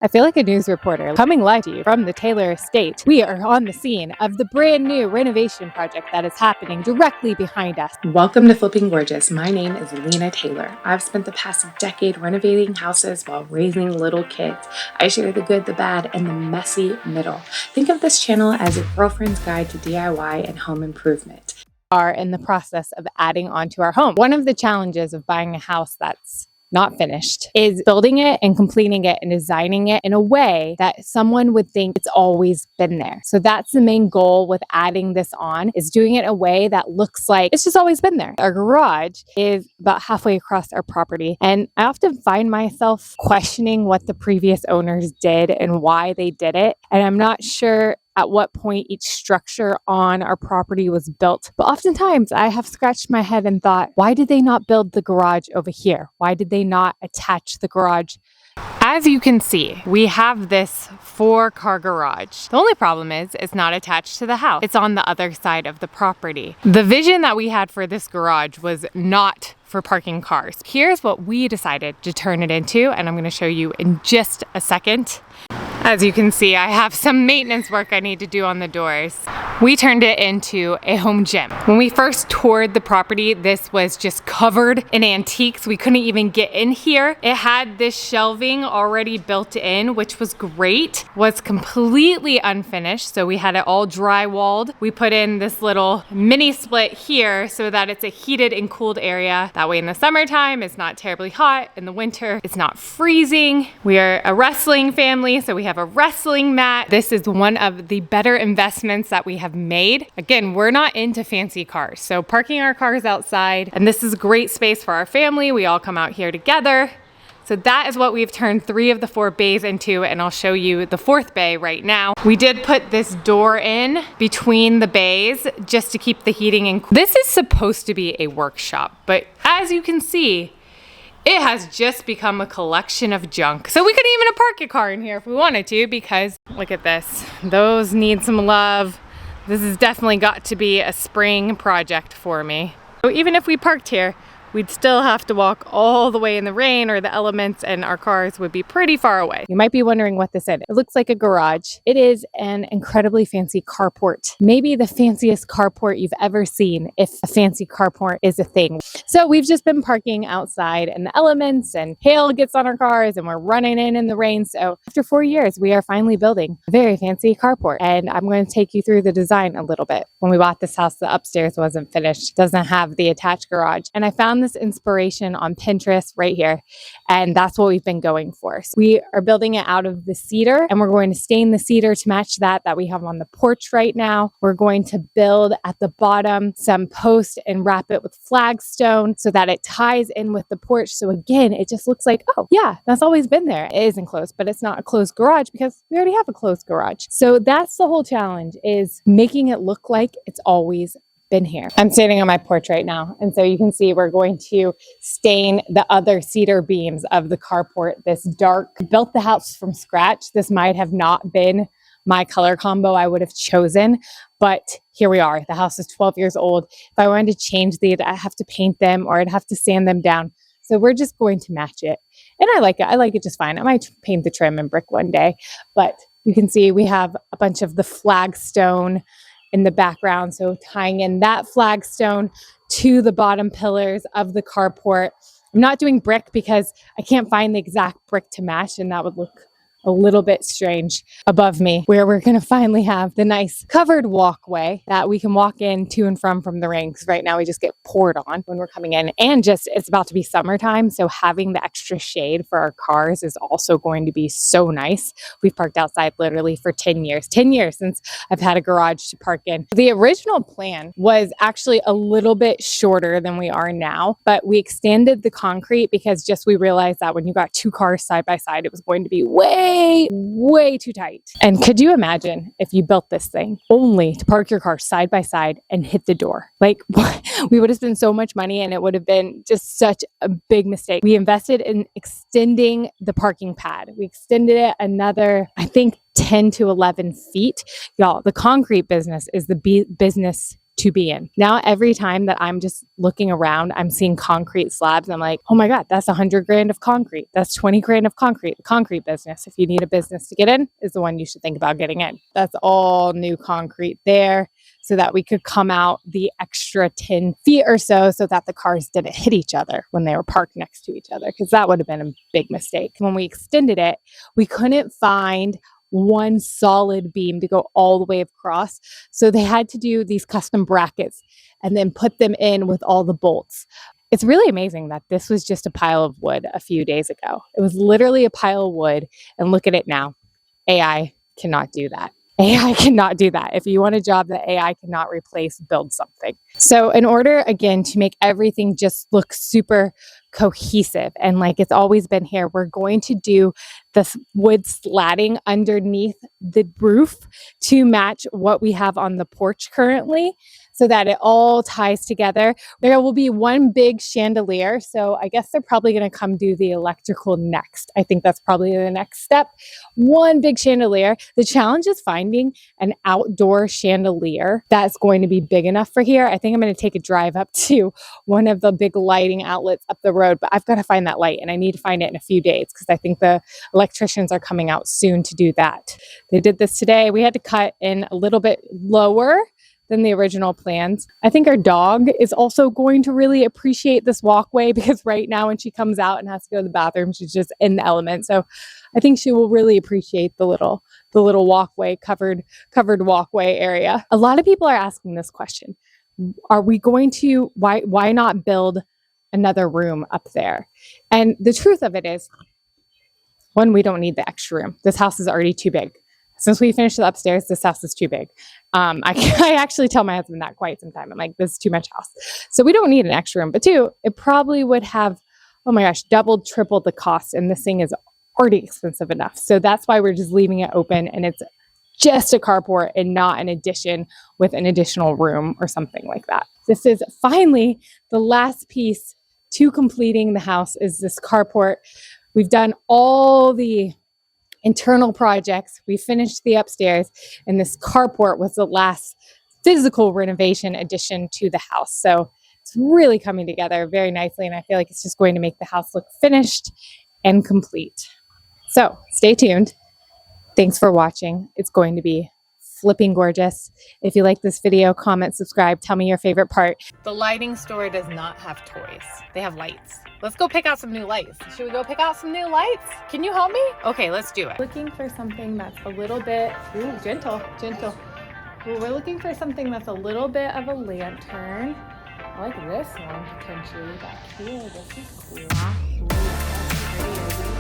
I feel like a news reporter coming live to you from the Taylor estate. We are on the scene of the brand new renovation project that is happening directly behind us. Welcome to Flipping Gorgeous. My name is Lena Taylor. I've spent the past decade renovating houses while raising little kids. I share the good, the bad, and the messy middle. Think of this channel as a girlfriend's guide to DIY and home improvement. Are in the process of adding onto our home. One of the challenges of buying a house that's not finished is building it and completing it and designing it in a way that someone would think it's always been there. So that's the main goal with adding this on, is doing it in a way that looks like it's just always been there. Our garage is about halfway across our property, and I often find myself questioning what the previous owners did and why they did it. And I'm not sure at what point each structure on our property was built. But oftentimes I have scratched my head and thought, why did they not build the garage over here? Why did they not attach the garage? As you can see, we have this 4-car garage. The only problem is it's not attached to the house. It's on the other side of the property. The vision that we had for this garage was not for parking cars. Here's what we decided to turn it into, and I'm going to show you in just a second. As you can see, I have some maintenance work I need to do on the doors. We turned it into a home gym. When we first toured the property, this was just covered in antiques. We couldn't even get in here. It had this shelving already built in, which was great. Was completely unfinished, so we had it all drywalled. We put in this little mini split here so that it's a heated and cooled area. That way in the summertime, it's not terribly hot. In the winter, it's not freezing. We are a wrestling family, so we have a wrestling mat. This is one of the better investments that we have made. Again, we're not into fancy cars, so parking our cars outside, and this is a great space for our family. We all come out here together. So that is what we've turned 3 of the 4 bays into, and I'll show you the 4th bay right now. We did put this door in between the bays just to keep the heating in. This is supposed to be a workshop, but as you can see, it has just become a collection of junk. So we couldn't even park a car in here if we wanted to, because look at this. Those need some love. This has definitely got to be a spring project for me. So even if we parked here, we'd still have to walk all the way in the rain or the elements, and our cars would be pretty far away. You might be wondering what this is. It looks like a garage. It is an incredibly fancy carport. Maybe the fanciest carport you've ever seen, if a fancy carport is a thing. So we've just been parking outside in the elements, and hail gets on our cars, and we're running in the rain. So after 4 years, we are finally building a very fancy carport. And I'm going to take you through the design a little bit. When we bought this house, the upstairs wasn't finished. It doesn't have the attached garage. And I found this inspiration on Pinterest right here, and that's what we've been going for. So we are building it out of the cedar, and we're going to stain the cedar to match that we have on the porch right now. We're going to build at the bottom some posts and wrap it with flagstone so that it ties in with the porch. So again, it just looks like, oh yeah, that's always been there. It is enclosed, but it's not a closed garage because we already have a closed garage. So that's the whole challenge, is making it look like it's always been here. I'm standing on my porch right now, and so you can see we're going to stain the other cedar beams of the carport this dark. Built the house from scratch. This might have not been my color combo I would have chosen, but here we are. The house is 12 years old. If I wanted to change these, I'd have to paint them or I'd have to sand them down. So we're just going to match it. And I like it. I like it just fine. I might paint the trim and brick one day, but you can see we have a bunch of the flagstone in the background. So tying in that flagstone to the bottom pillars of the carport. I'm not doing brick because I can't find the exact brick to match, and that would look a little bit strange above me, where we're going to finally have the nice covered walkway that we can walk in to and from the rain. Because right now we just get poured on when we're coming in, and just it's about to be summertime, so having the extra shade for our cars is also going to be so nice. We've parked outside literally for 10 years since I've had a garage to park in. The original plan was actually a little bit shorter than we are now, but we extended the concrete because we realized that when you got 2 cars side by side, it was going to be way too tight. And could you imagine if you built this thing only to park your car side by side and hit the door? Like, we would have spent so much money, and it would have been just such a big mistake. We invested in extending the parking pad. We extended it another, I think, 10 to 11 feet. Y'all, the concrete business is the business to be in. Now, every time that I'm just looking around, I'm seeing concrete slabs. I'm like, oh my God, that's 100 grand of concrete. That's 20 grand of concrete. The concrete business, if you need a business to get in, is the one you should think about getting in. That's all new concrete there so that we could come out the extra 10 feet or so that the cars didn't hit each other when they were parked next to each other, because that would have been a big mistake. When we extended it, we couldn't find one solid beam to go all the way across. So they had to do these custom brackets and then put them in with all the bolts. It's really amazing that this was just a pile of wood a few days ago. It was literally a pile of wood, and look at it now. AI cannot do that. AI cannot do that. If you want a job that AI cannot replace, build something. So in order, again, to make everything just look super cohesive and like it's always been here, we're going to do the wood slatting underneath the roof to match what we have on the porch currently, so that it all ties together. There will be one big chandelier. So I guess they're probably going to come do the electrical next. I think that's probably the next step. One big chandelier. The challenge is finding an outdoor chandelier that's going to be big enough for here. I think I'm going to take a drive up to one of the big lighting outlets up the road, but I've got to find that light, and I need to find it in a few days because I think the electricians are coming out soon to do that. They did this today. We had to cut in a little bit lower than the original plans. I think our dog is also going to really appreciate this walkway, because right now when she comes out and has to go to the bathroom, she's just in the element. So I think she will really appreciate the little walkway, covered walkway area. A lot of people are asking this question. Are we going to, why not build another room up there? And the truth of it is, one, we don't need the extra room. This house is already too big. Since we finished the upstairs, this house is too big. I actually tell my husband that quite some time. I'm like, this is too much house. So we don't need an extra room. But two, it probably would have, oh my gosh, doubled, tripled the cost. And this thing is already expensive enough. So that's why we're just leaving it open. And it's just a carport and not an addition with an additional room or something like that. This is finally the last piece to completing the house, is this carport. We've done all the internal projects. We finished the upstairs, and this carport was the last physical renovation addition to the house. So it's really coming together very nicely, and I feel like it's just going to make the house look finished and complete. So stay tuned. Thanks for watching. It's going to be flipping gorgeous. If you like this video, comment, subscribe, tell me your favorite part. The lighting store does not have toys. They have lights. Let's go pick out some new lights. Should we go pick out some new lights? Can you help me? Okay, let's do it. Looking for something that's a little bit, gentle. We're looking for something that's a little bit of a lantern. I like this one potentially back here. This is cool. Ooh, that's pretty.